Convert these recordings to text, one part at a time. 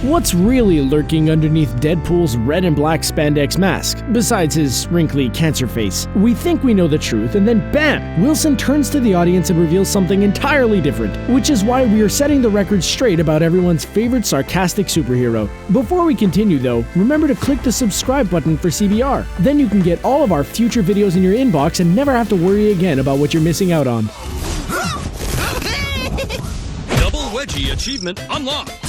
What's really lurking underneath Deadpool's red and black spandex mask, besides his wrinkly cancer face? We think we know the truth, and then bam! Wilson turns to the audience and reveals something entirely different, which is why we are setting the record straight about everyone's favorite sarcastic superhero. Before we continue though, remember to click the subscribe button for CBR. Then you can get all of our future videos in your inbox and never have to worry again about what you're missing out on. Double Wedgie achievement unlocked.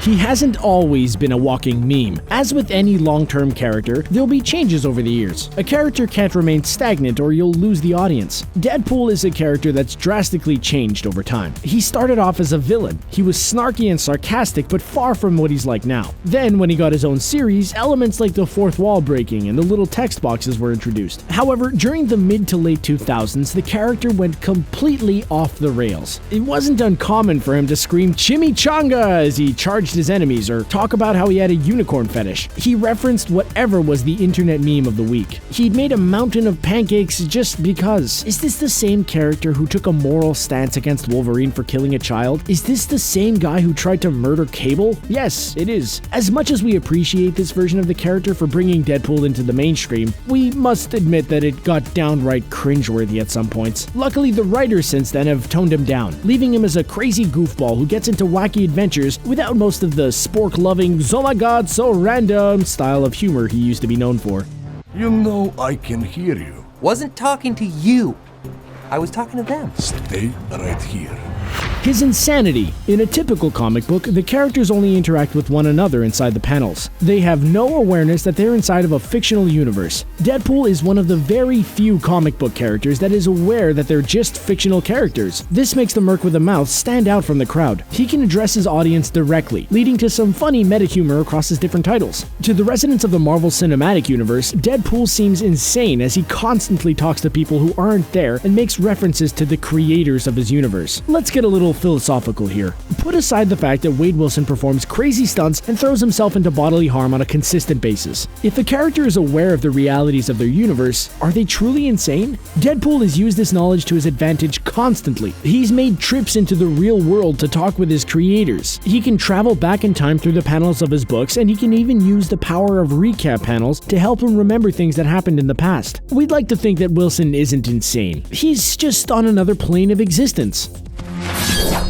He hasn't always been a walking meme. As with any long-term character, there'll be changes over the years. A character can't remain stagnant or you'll lose the audience. Deadpool is a character that's drastically changed over time. He started off as a villain. He was snarky and sarcastic, but far from what he's like now. Then, when he got his own series, elements like the fourth wall breaking and the little text boxes were introduced. However, during the mid to late 2000s, the character went completely off the rails. It wasn't uncommon for him to scream "Chimichanga" as he charged his enemies, or talk about how he had a unicorn fetish. He referenced whatever was the internet meme of the week. He'd made a mountain of pancakes just because. Is this the same character who took a moral stance against Wolverine for killing a child? Is this the same guy who tried to murder Cable? Yes, it is. As much as we appreciate this version of the character for bringing Deadpool into the mainstream, we must admit that it got downright cringeworthy at some points. Luckily, the writers since then have toned him down, leaving him as a crazy goofball who gets into wacky adventures without most of the spork-loving, "oh my god, so random" style of humor he used to be known for. You know I can hear you. Wasn't talking to you. I was talking to them. Stay right here. His insanity. In a typical comic book, the characters only interact with one another inside the panels. They have no awareness that they're inside of a fictional universe. Deadpool is one of the very few comic book characters that is aware that they're just fictional characters. This makes the Merc with a Mouth stand out from the crowd. He can address his audience directly, leading to some funny meta-humor across his different titles. To the residents of the Marvel Cinematic Universe, Deadpool seems insane as he constantly talks to people who aren't there and makes references to the creators of his universe. Let's get a little philosophical here. Put aside the fact that Wade Wilson performs crazy stunts and throws himself into bodily harm on a consistent basis. If a character is aware of the realities of their universe, are they truly insane? Deadpool has used this knowledge to his advantage constantly. He's made trips into the real world to talk with his creators. He can travel back in time through the panels of his books, and he can even use the power of recap panels to help him remember things that happened in the past. We'd like to think that Wilson isn't insane. He's just on another plane of existence.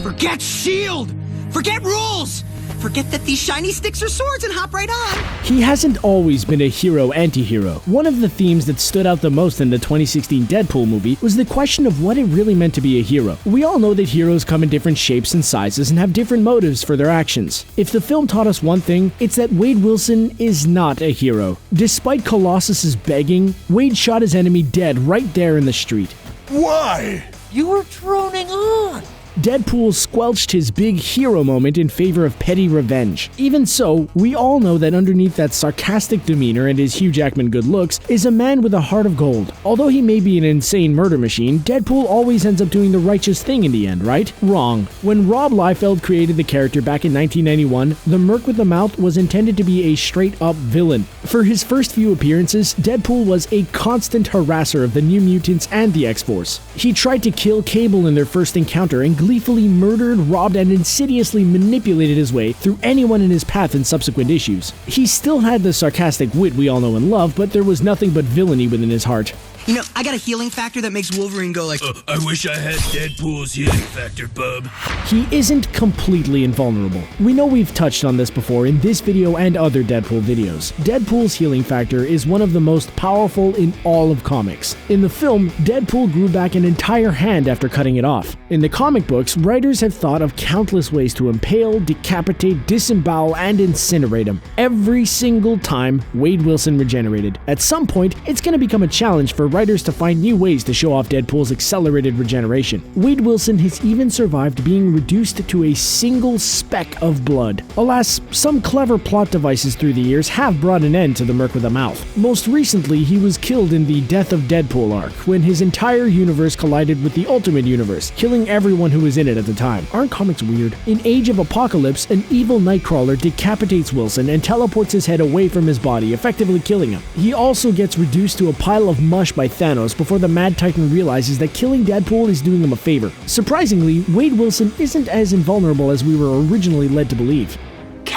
Forget S.H.I.E.L.D! Forget rules! Forget that these shiny sticks are swords and hop right on! He hasn't always been a hero-anti-hero. One of the themes that stood out the most in the 2016 Deadpool movie was the question of what it really meant to be a hero. We all know that heroes come in different shapes and sizes and have different motives for their actions. If the film taught us one thing, it's that Wade Wilson is not a hero. Despite Colossus's begging, Wade shot his enemy dead right there in the street. Why? You were droning on. Deadpool squelched his big hero moment in favor of petty revenge. Even so, we all know that underneath that sarcastic demeanor and his Hugh Jackman good looks is a man with a heart of gold. Although he may be an insane murder machine, Deadpool always ends up doing the righteous thing in the end, right? Wrong. When Rob Liefeld created the character back in 1991, the Merc with the Mouth was intended to be a straight-up villain. For his first few appearances, Deadpool was a constant harasser of the New Mutants and the X-Force. He tried to kill Cable in their first encounter and gleefully murdered, robbed, and insidiously manipulated his way through anyone in his path in subsequent issues. He still had the sarcastic wit we all know and love, but there was nothing but villainy within his heart. You know, I got a healing factor that makes Wolverine go like, I wish I had Deadpool's healing factor, bub. He isn't completely invulnerable. We know we've touched on this before in this video and other Deadpool videos. Deadpool's healing factor is one of the most powerful in all of comics. In the film, Deadpool grew back an entire hand after cutting it off. In the comic books, writers have thought of countless ways to impale, decapitate, disembowel, and incinerate him. Every single time, Wade Wilson regenerated. At some point, it's going to become a challenge for writers to find new ways to show off Deadpool's accelerated regeneration. Wade Wilson has even survived being reduced to a single speck of blood. Alas, some clever plot devices through the years have brought an end to the Merc with a Mouth. Most recently, he was killed in the Death of Deadpool arc, when his entire universe collided with the Ultimate Universe, killing everyone who was in it at the time. Aren't comics weird? In Age of Apocalypse, an evil Nightcrawler decapitates Wilson and teleports his head away from his body, effectively killing him. He also gets reduced to a pile of mush by Thanos before the Mad Titan realizes that killing Deadpool is doing him a favor. Surprisingly, Wade Wilson isn't as invulnerable as we were originally led to believe.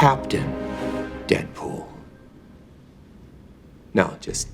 Captain Deadpool. No, just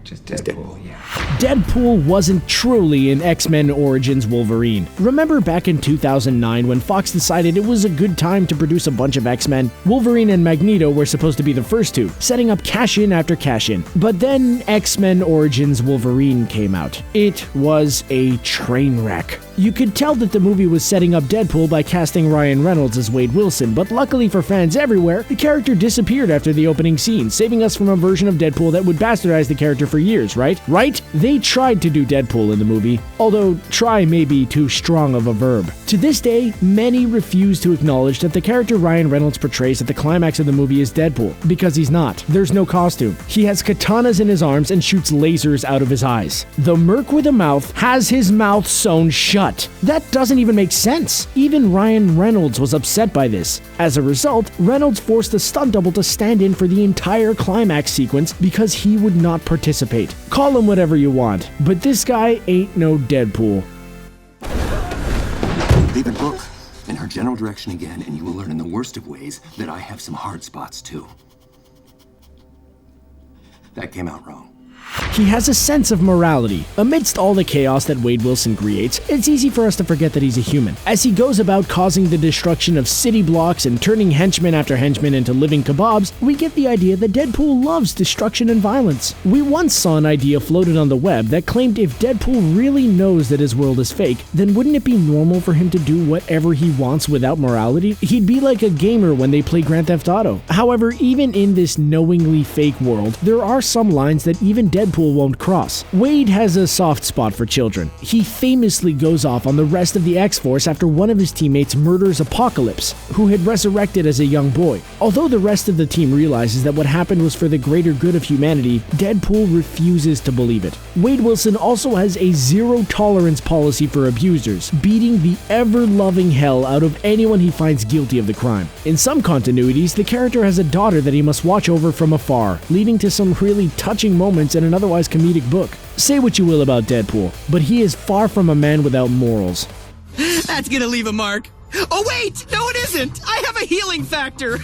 Deadpool. Yeah. Deadpool wasn't truly an X-Men Origins Wolverine. Remember back in 2009 when Fox decided it was a good time to produce a bunch of X-Men? Wolverine and Magneto were supposed to be the first two, setting up cash-in after cash-in. But then X-Men Origins Wolverine came out. It was a train wreck. You could tell that the movie was setting up Deadpool by casting Ryan Reynolds as Wade Wilson, but luckily for fans everywhere, the character disappeared after the opening scene, saving us from a version of Deadpool that would bastardize the character for years, right? Right? They tried to do Deadpool in the movie, although try may be too strong of a verb. To this day, many refuse to acknowledge that the character Ryan Reynolds portrays at the climax of the movie is Deadpool, because he's not. There's no costume. He has katanas in his arms and shoots lasers out of his eyes. The Merc with a mouth has his mouth sewn shut. That doesn't even make sense. Even Ryan Reynolds was upset by this. As a result, Reynolds forced a stunt double to stand in for the entire climax sequence because he would not participate. Call him whatever you want, but this guy ain't no Deadpool. Leave the book in her general direction again, and you will learn in the worst of ways that I have some hard spots too. That came out wrong. He has a sense of morality. Amidst all the chaos that Wade Wilson creates, it's easy for us to forget that he's a human. As he goes about causing the destruction of city blocks and turning henchmen after henchmen into living kebabs, we get the idea that Deadpool loves destruction and violence. We once saw an idea floated on the web that claimed if Deadpool really knows that his world is fake, then wouldn't it be normal for him to do whatever he wants without morality? He'd be like a gamer when they play Grand Theft Auto. However, even in this knowingly fake world, there are some lines that even Deadpool won't cross. Wade has a soft spot for children. He famously goes off on the rest of the X-Force after one of his teammates murders Apocalypse, who had resurrected as a young boy. Although the rest of the team realizes that what happened was for the greater good of humanity, Deadpool refuses to believe it. Wade Wilson also has a zero-tolerance policy for abusers, beating the ever-loving hell out of anyone he finds guilty of the crime. In some continuities, the character has a daughter that he must watch over from afar, leading to some really touching moments in an otherwise comedic book. Say what you will about Deadpool, but he is far from a man without morals. That's gonna leave a mark. Oh wait! No it isn't! I have a healing factor!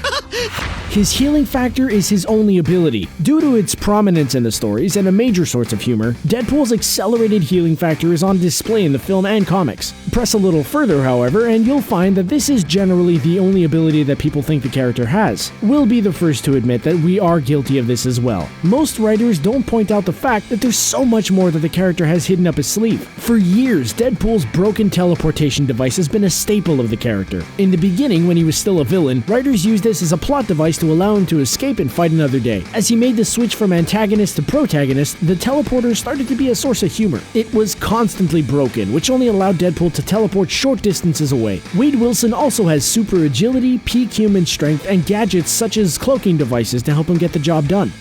His healing factor is his only ability. Due to its prominence in the stories and a major source of humor, Deadpool's accelerated healing factor is on display in the film and comics. Press a little further, however, and you'll find that this is generally the only ability that people think the character has. We'll be the first to admit that we are guilty of this as well. Most writers don't point out the fact that there's so much more that the character has hidden up his sleeve. For years, Deadpool's broken teleportation device has been a staple of the character. In the beginning, when he was still a villain, writers used this as a plot device to allow him to escape and fight another day. As he made the switch from antagonist to protagonist, the teleporter started to be a source of humor. It was constantly broken, which only allowed Deadpool to teleport short distances away. Wade Wilson also has super agility, peak human strength, and gadgets such as cloaking devices to help him get the job done.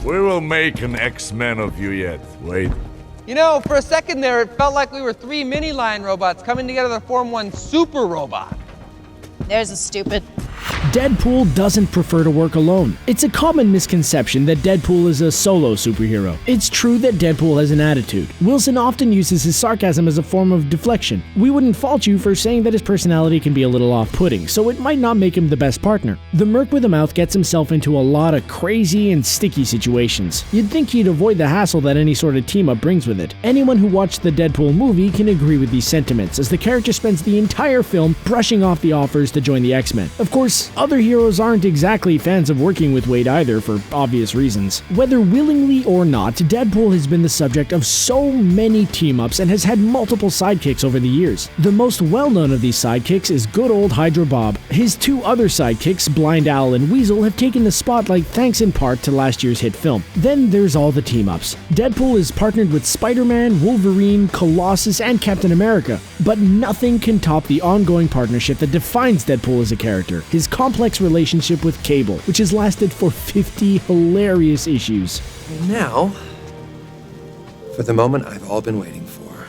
We will make an X-Men of you yet, Wade. You know, for a second there, it felt like we were 3 mini-lion robots coming together to form one super robot. There's a stupid. Deadpool doesn't prefer to work alone. It's a common misconception that Deadpool is a solo superhero. It's true that Deadpool has an attitude. Wilson often uses his sarcasm as a form of deflection. We wouldn't fault you for saying that his personality can be a little off-putting, so it might not make him the best partner. The Merc with a Mouth gets himself into a lot of crazy and sticky situations. You'd think he'd avoid the hassle that any sort of team-up brings with it. Anyone who watched the Deadpool movie can agree with these sentiments, as the character spends the entire film brushing off the offers to join the X-Men. Of course, other heroes aren't exactly fans of working with Wade either, for obvious reasons. Whether willingly or not, Deadpool has been the subject of so many team-ups and has had multiple sidekicks over the years. The most well-known of these sidekicks is good old Hydra Bob. His two other sidekicks, Blind Owl and Weasel, have taken the spotlight thanks in part to last year's hit film. Then there's all the team-ups. Deadpool is partnered with Spider-Man, Wolverine, Colossus, and Captain America, but nothing can top the ongoing partnership that defines Deadpool as a character, his complex relationship with Cable, which has lasted for 50 hilarious issues. And now, for the moment I've all been waiting for.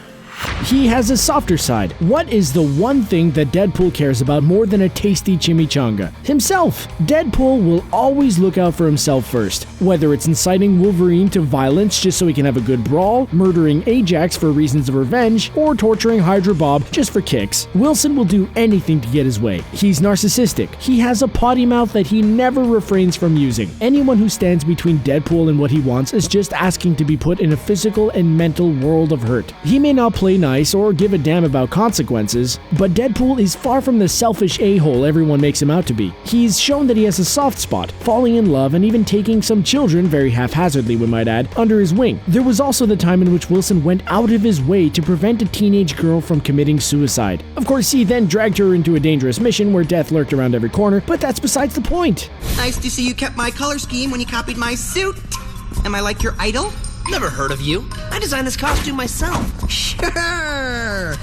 He has a softer side. What is the one thing that Deadpool cares about more than a tasty chimichanga? Himself. Deadpool will always look out for himself first. Whether it's inciting Wolverine to violence just so he can have a good brawl, murdering Ajax for reasons of revenge, or torturing Hydra Bob just for kicks, Wilson will do anything to get his way. He's narcissistic. He has a potty mouth that he never refrains from using. Anyone who stands between Deadpool and what he wants is just asking to be put in a physical and mental world of hurt. He may not play nice or give a damn about consequences, but Deadpool is far from the selfish a-hole everyone makes him out to be. He's shown that he has a soft spot, falling in love and even taking some children, very haphazardly we might add, under his wing. There was also the time in which Wilson went out of his way to prevent a teenage girl from committing suicide. Of course, he then dragged her into a dangerous mission where death lurked around every corner, but that's besides the point. Nice to see you kept my color scheme when you copied my suit. Am I like your idol? Never heard of you. I designed this costume myself. Sure.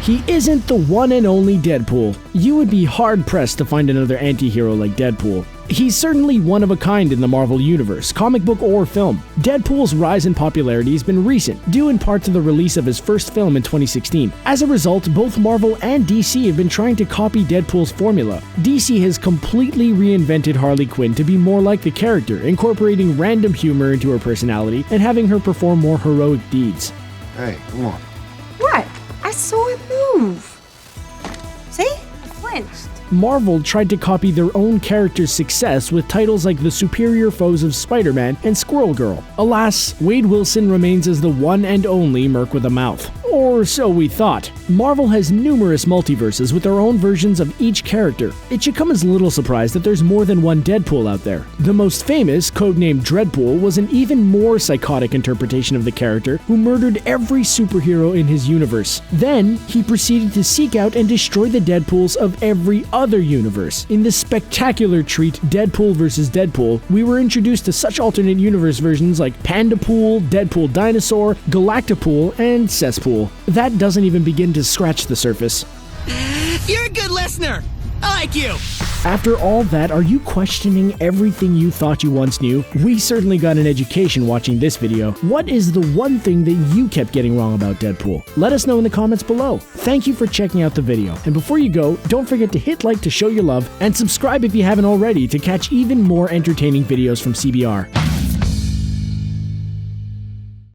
He isn't the one and only Deadpool. You would be hard-pressed to find another anti-hero like Deadpool. He's certainly one of a kind in the Marvel Universe, comic book or film. Deadpool's rise in popularity has been recent, due in part to the release of his first film in 2016. As a result, both Marvel and DC have been trying to copy Deadpool's formula. DC has completely reinvented Harley Quinn to be more like the character, incorporating random humor into her personality and having her perform more heroic deeds. Hey, come on. What? I saw it move. See? I flinched. Marvel tried to copy their own character's success with titles like The Superior Foes of Spider-Man and Squirrel Girl. Alas, Wade Wilson remains as the one and only Merc with a mouth. Or so we thought. Marvel has numerous multiverses with their own versions of each character. It should come as a little surprise that there's more than one Deadpool out there. The most famous, codenamed Dreadpool, was an even more psychotic interpretation of the character who murdered every superhero in his universe. Then, he proceeded to seek out and destroy the Deadpools of every other universe. In this spectacular treat, Deadpool vs. Deadpool, we were introduced to such alternate universe versions like Pandapool, Deadpool Dinosaur, Galactapool, and Cesspool. That doesn't even begin to scratch the surface. You're a good listener. I like you. After all that, are you questioning everything you thought you once knew? We certainly got an education watching this video. What is the one thing that you kept getting wrong about Deadpool? Let us know in the comments below. Thank you for checking out the video. And before you go, don't forget to hit like to show your love, and subscribe if you haven't already to catch even more entertaining videos from CBR.